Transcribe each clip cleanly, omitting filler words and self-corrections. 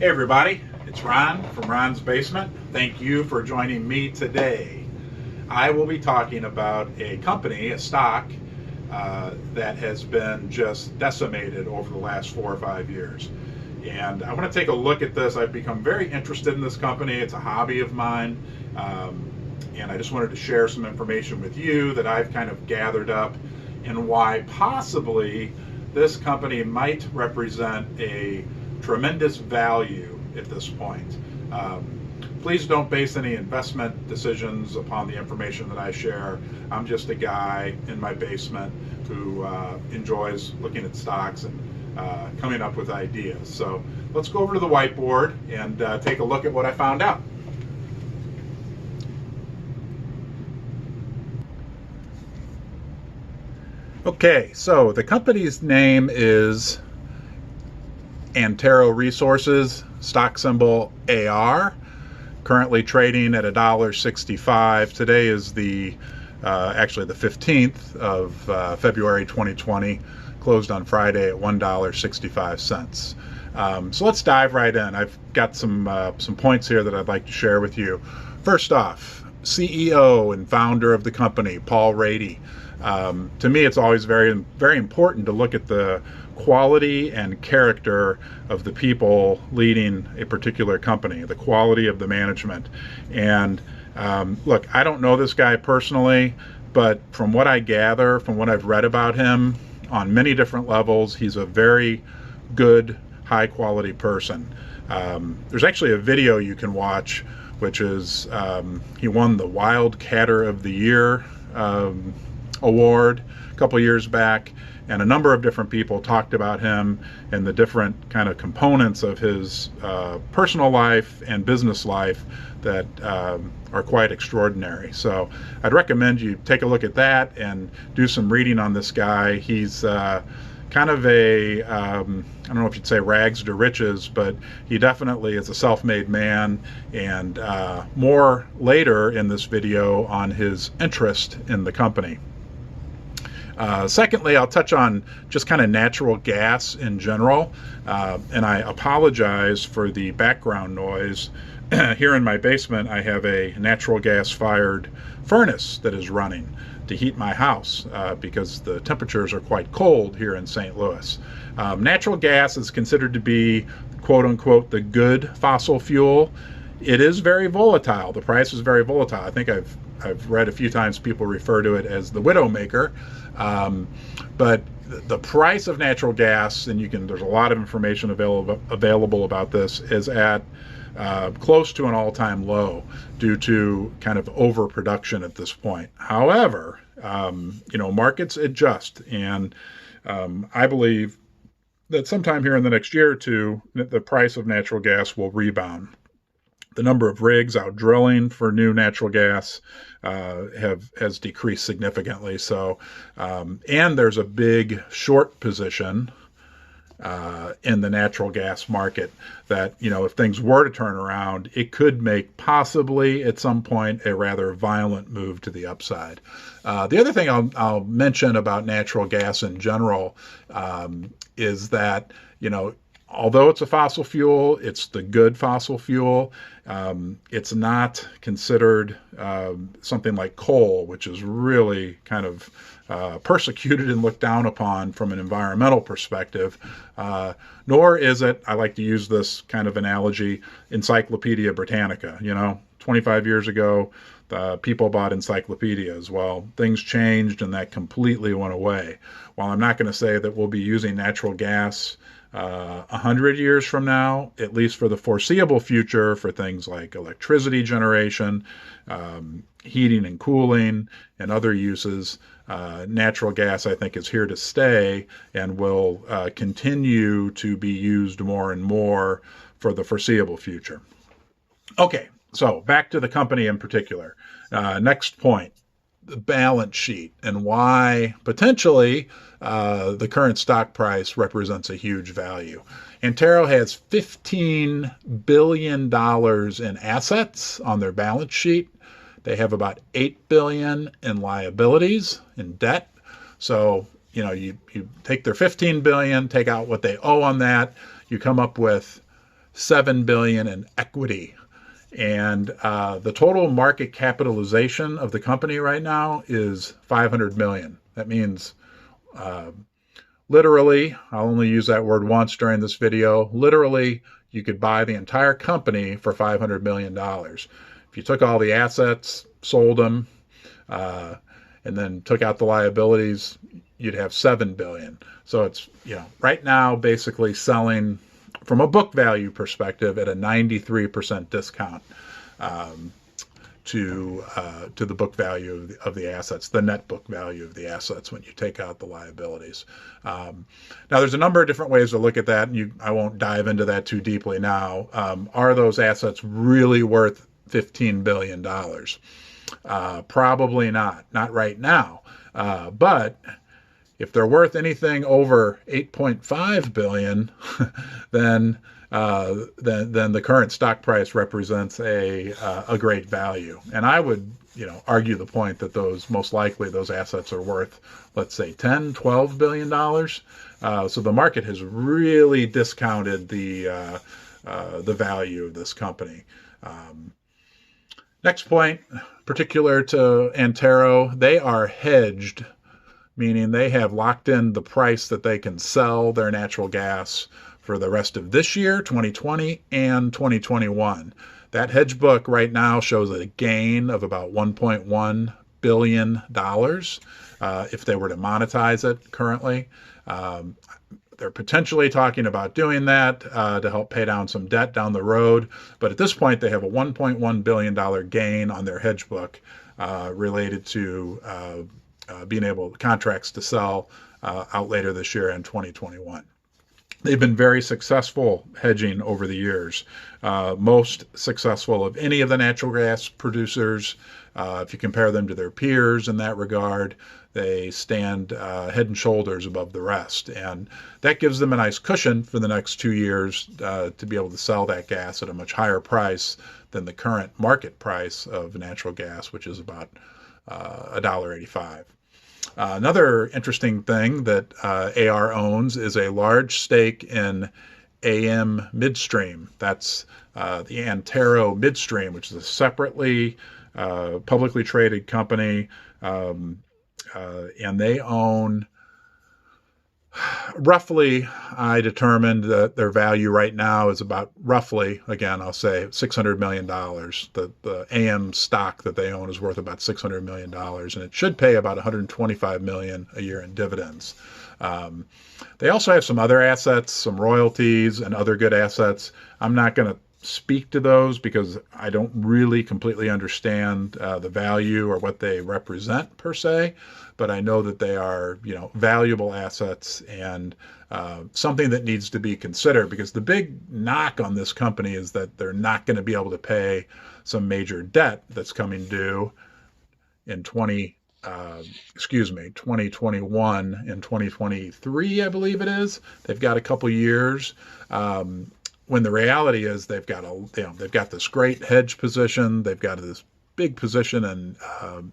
Hey everybody, it's Ron from Ron's Basement. Thank you for joining me today. I will be talking about a company, a stock, that has been just decimated over the last 4 or 5 years. And I want to take a look at this. I've become very interested in this company. It's a hobby of mine. And I just wanted to share some information with you that I've kind of gathered up and why possibly this company might represent a tremendous value at this point. Please don't base any investment decisions upon the information that I share. I'm just a guy in my basement who enjoys looking at stocks and coming up with ideas. So let's go over to the whiteboard and take a look at what I found out. Okay, so the company's name is Antero Resources, stock symbol AR, currently trading at $1.65. Today is actually the 15th of February 2020, closed on Friday at $1.65. So let's dive right in. I've got some points here that I'd like to share with you. First off, CEO and founder of the company, Paul Rady. To me, it's always very, very important to look at the quality and character of the people leading a particular company, the quality of the management. And look, I don't know this guy personally, but from what I gather, from what I've read about him on many different levels, he's a very good, high quality person. There's actually a video you can watch, which is he won the Wildcatter of the Year award a couple years back, and a number of different people talked about him and the different kind of components of his personal life and business life that are quite extraordinary. So I'd recommend you take a look at that and do some reading on this guy. He's kind of a, I don't know if you'd say rags to riches, but he definitely is a self-made man, and more later in this video on his interest in the company. Secondly, I'll touch on just kind of natural gas in general, and I apologize for the background noise. Here in my basement, I have a natural gas-fired furnace that is running to heat my house because the temperatures are quite cold here in St. Louis. Natural gas is considered to be, quote-unquote, the good fossil fuel. It is very volatile. The price is very volatile. I think I've read a few times people refer to it as the widowmaker. But the price of natural gas, and there's a lot of information available about this, is at close to an all-time low due to kind of overproduction at this point. However, markets adjust, and I believe that sometime here in the next year or two, the price of natural gas will rebound. The number of rigs out drilling for new natural gas has decreased significantly. So, and there's a big short position in the natural gas market that, if things were to turn around, it could make possibly at some point a rather violent move to the upside. The other thing I'll mention about natural gas in general is that, although it's a fossil fuel, it's the good fossil fuel. It's not considered something like coal, which is really kind of persecuted and looked down upon from an environmental perspective. Nor is it, I like to use this kind of analogy, Encyclopedia Britannica. 25 years ago, people bought encyclopedias. Well, things changed and that completely went away. While I'm not going to say that we'll be using natural gas 100 years from now, at least for the foreseeable future, for things like electricity generation, heating and cooling, and other uses, natural gas, I think, is here to stay and will continue to be used more and more for the foreseeable future. Okay, so back to the company in particular. Next point, the balance sheet and why potentially the current stock price represents a huge value. Antero has $15 billion in assets on their balance sheet. They have about $8 billion in liabilities, in debt. So, you take their $15 billion, take out what they owe on that, you come up with $7 billion in equity. And the total market capitalization of the company right now is $500 million. That means literally, I'll only use that word once during this video, literally you could buy the entire company for $500 million. If you took all the assets, sold them, and then took out the liabilities, you'd have $7 billion. So it's, right now basically selling from a book value perspective at a 93% discount to the book value of the assets, the net book value of the assets when you take out the liabilities. Now, there's a number of different ways to look at that, and I won't dive into that too deeply now. Are those assets really worth $15 billion? Probably not right now. But if they're worth anything over $8.5 billion, then the current stock price represents a great value. And I would, argue the point that most likely those assets are worth, let's say, $10-12 billion. So the market has really discounted the value of this company. Next point, particular to Antero, they are hedged, meaning they have locked in the price that they can sell their natural gas for the rest of this year, 2020, and 2021. That hedge book right now shows a gain of about $1.1 billion if they were to monetize it currently. They're potentially talking about doing that to help pay down some debt down the road. But at this point, they have a $1.1 billion gain on their hedge book related to being able contracts to sell out later this year in 2021. They've been very successful hedging over the years, most successful of any of the natural gas producers. If you compare them to their peers in that regard, they stand head and shoulders above the rest. And that gives them a nice cushion for the next 2 years to be able to sell that gas at a much higher price than the current market price of natural gas, which is about $1.85. Another interesting thing that AR owns is a large stake in AM Midstream. That's the Antero Midstream, which is a separately publicly traded company, and they own roughly, I determined that their value right now is about roughly, again, I'll say $600 million. The AM stock that they own is worth about $600 million, and it should pay about $125 million a year in dividends. They also have some other assets, some royalties and other good assets. I'm not going to speak to those because I don't really completely understand the value or what they represent per se, but I know that they are, valuable assets and something that needs to be considered, because the big knock on this company is that they're not going to be able to pay some major debt that's coming due in 2021 and 2023, I believe it is. They've got a couple years. When the reality is they've got this great hedge position, they've got this big position in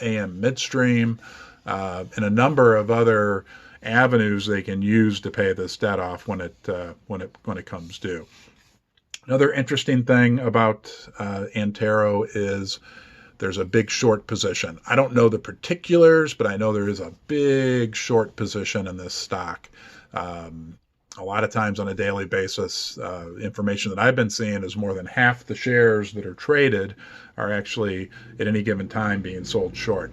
AM Midstream, and a number of other avenues they can use to pay this debt off when it comes due. Another interesting thing about Antero is there's a big short position. I don't know the particulars, but I know there is a big short position in this stock. A lot of times on a daily basis, information that I've been seeing is more than half the shares that are traded are actually at any given time being sold short.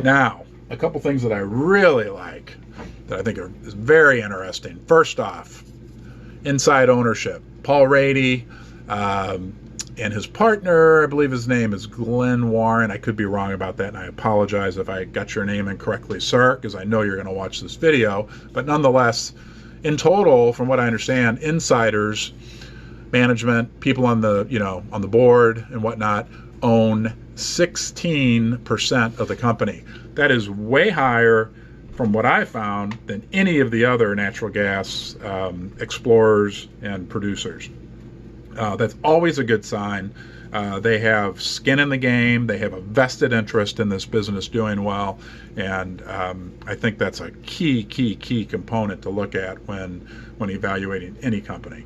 Now, a couple things that I really like that I think is very interesting. First off, inside ownership. Paul Rady and his partner, I believe his name is Glenn Warren. I could be wrong about that, and I apologize if I got your name incorrectly, sir, because I know you're going to watch this video. But nonetheless, in total, from what I understand, insiders, management, people on the on the board and whatnot, own 16% of the company. That is way higher, from what I found, than any of the other natural gas explorers and producers. That's always a good sign. They have skin in the game. They have a vested interest in this business doing well, and I think that's a key component to look at when evaluating any company.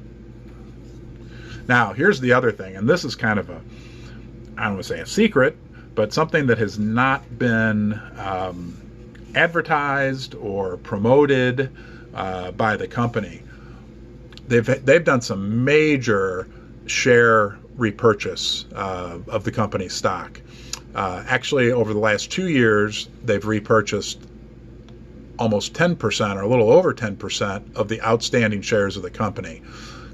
Now, here's the other thing, and this is kind of I don't want to say a secret, but something that has not been advertised or promoted by the company. They've done some major share repurchase of the company's stock. Actually, over the last 2 years, they've repurchased almost 10%, or a little over 10% of the outstanding shares of the company.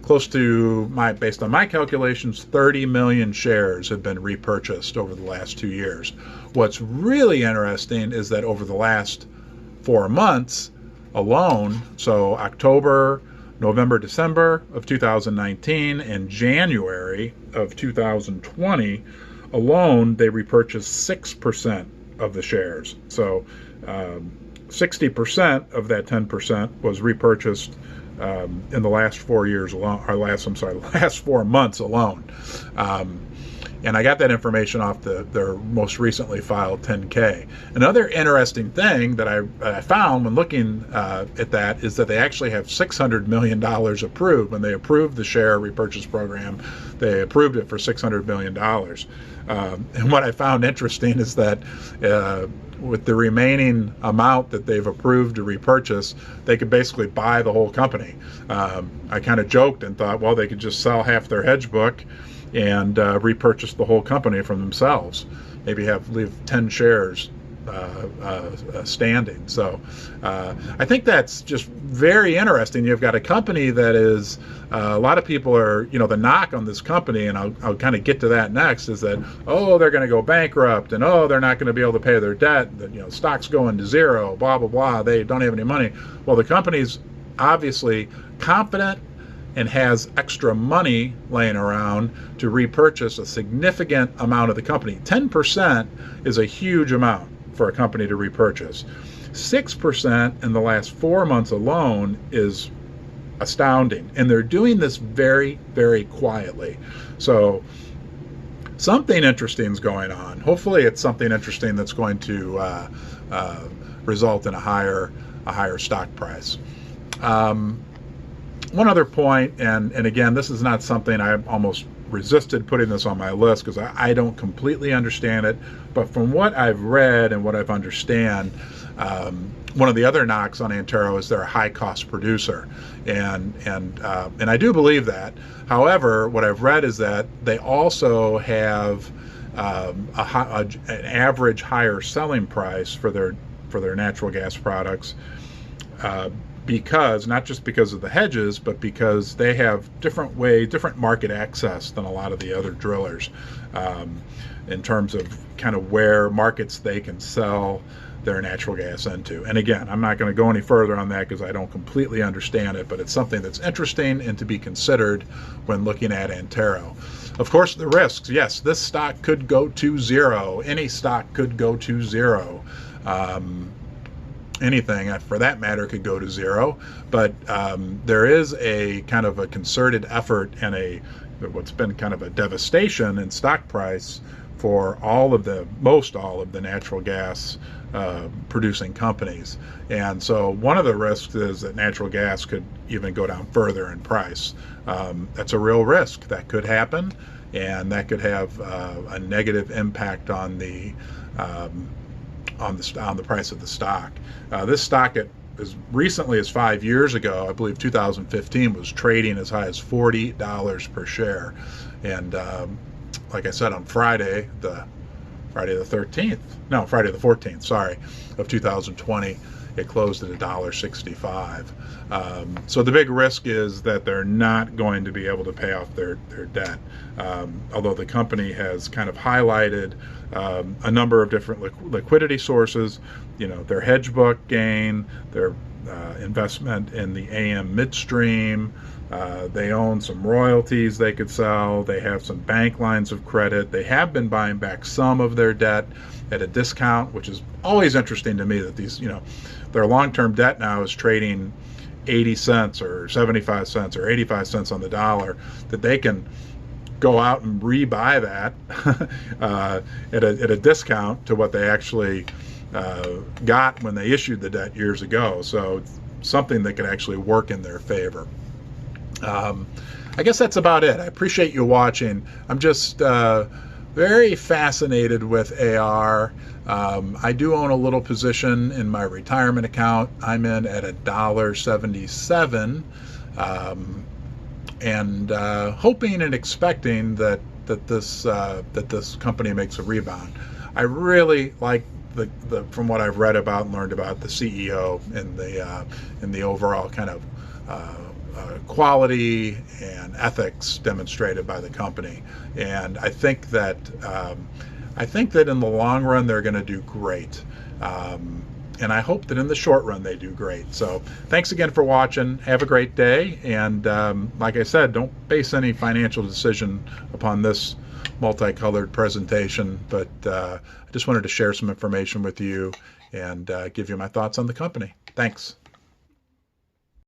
Close to, based on my calculations, 30 million shares have been repurchased over the last 2 years. What's really interesting is that over the last 4 months alone, so October, November, December of 2019 and January of 2020 alone, they repurchased 6% of the shares. So 60% of that 10% was repurchased in the last 4 years alone, last 4 months alone. And I got that information off their most recently filed 10K. Another interesting thing that I found when looking at that is that they actually have $600 million approved. When they approved the share repurchase program, they approved it for $600 million. And what I found interesting is that with the remaining amount that they've approved to repurchase, they could basically buy the whole company. I kind of joked and thought, well, they could just sell half their hedge book and repurchase the whole company from themselves. Maybe leave 10 shares standing. So I think that's just very interesting. You've got a company that is, a lot of people are, the knock on this company, and I'll kind of get to that next, is that, oh, they're going to go bankrupt, and oh, they're not going to be able to pay their debt, stock's going to zero, blah, blah, blah, they don't have any money. Well, the company's obviously confident and has extra money laying around to repurchase a significant amount of the company. 10% is a huge amount for a company to repurchase. 6% in the last 4 months alone is astounding. And they're doing this very, very quietly. So something interesting is going on. Hopefully it's something interesting that's going to result in a higher stock price. One other point, and again, this is not something I almost resisted putting this on my list because I don't completely understand it, but from what I've read and what I've understand, one of the other knocks on Antero is they're a high-cost producer, and I do believe that. However, what I've read is that they also have an average higher selling price for their natural gas products. Because, not just because of the hedges, but because they have different market access than a lot of the other drillers in terms of kind of where markets they can sell their natural gas into. And again, I'm not going to go any further on that because I don't completely understand it, but it's something that's interesting and to be considered when looking at Antero. Of course, the risks, yes, this stock could go to zero. Any stock could go to zero. Anything for that matter could go to zero, but there is a kind of a concerted effort and what's been kind of a devastation in stock price for most all of the natural gas producing companies. And so one of the risks is that natural gas could even go down further in price. That's a real risk that could happen, and that could have a negative impact on the price of the stock. This stock, as recently as 5 years ago, I believe 2015, was trading as high as $40 per share. And like I said, on Friday the 14th, sorry, of 2020, it closed at $1.65. So the big risk is that they're not going to be able to pay off their debt. Although the company has kind of highlighted a number of different liquidity sources, their hedge book gain, their investment in the AM midstream, they own some royalties they could sell, they have some bank lines of credit, they have been buying back some of their debt at a discount, which is always interesting to me that these, their long-term debt now is trading 80 cents or 75 cents or 85 cents on the dollar, that they can go out and rebuy that at a discount to what they actually got when they issued the debt years ago. So it's something that could actually work in their favor. I guess that's about it. I appreciate you watching. I'm just very fascinated with AR. I do own a little position in my retirement account. I'm in at $1.77, and hoping and expecting that this company makes a rebound. I really like the from what I've read about and learned about the CEO and the overall kind of quality and ethics demonstrated by the company, and I think that in the long run they're going to do great, and I hope that in the short run they do great. So thanks again for watching. Have a great day, and like I said, don't base any financial decision upon this multicolored presentation, but I just wanted to share some information with you and give you my thoughts on the company. Thanks.